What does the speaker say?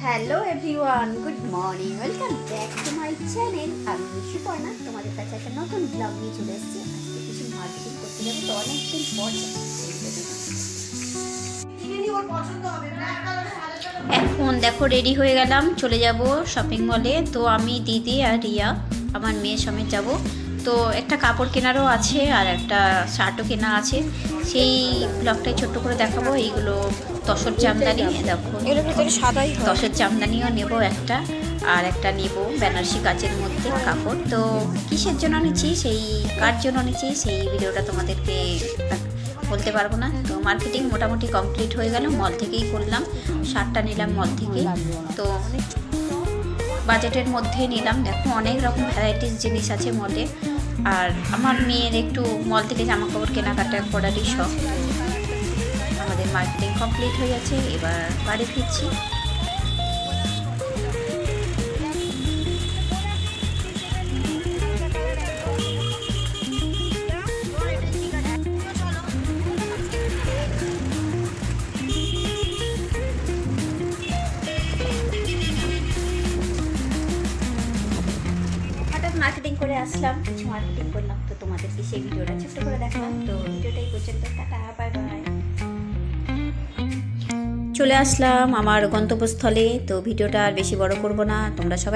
Hello everyone, good morning, welcome back to my channel. আমি সুপর্ণা, তোমাদের কাছে একটা নতুন ব্লগ নিয়ে চলে এসেছি। আজকে কিছু মার্কেটিং করতে যাবো, তো অনেকদিন পর এখন দেখো রেডি হয়ে গেলাম, চলে যাব শপিং মলে। তো আমি, দিদি আর রিয়া আমার মেয়ে সমেত যাব। তো একটা কাপড় কেনারও আছে আর একটা শার্টও কেনা আছে, সেই ব্লগটাই ছোট্ট করে দেখাবো। এইগুলো তসর জামদানি, দেখো এর ভিতরে সাদাই হয়। তসর জামদানিও নেব একটা, আর একটা নেব বেনারসি কাচের মধ্যে কাপড়। তো কিসের জন্য নিচ্ছি, সেই কার জন্য নিচ্ছি, সেই ভিডিওটা তোমাদেরকে বলতে পারবো না। তো মার্কেটিং মোটামুটি কমপ্লিট হয়ে গেল, মল থেকেই করলাম। শার্টটা নিলাম মল থেকে, তো বাজেটের মধ্যেই নিলাম। দেখো অনেক রকম ভ্যারাইটিস জিনিস আছে মলে, আর আমার মেয়ের একটু মল থেকে জামা কাপড় কেনাকাটা করারই শখ। আমাদের মার্কেটিং কমপ্লিট হয়ে গেছে, এবার বাড়ি ফিরছি। হঠাৎ মার্কেটিং করে আসলাম, কিছু মার্কেটিং করলাম, তো তোমাদেরকে সেই ভিডিওটা ছোট্ট করে দেখালাম। তো ভিডিওটাই পর্যন্ত, টাটা, বাই বাই। চলে আসলাম আমার গন্তব্যস্থলে। তো ভিডিওটা আর বেশি বড় করব না, তোমরা সবাই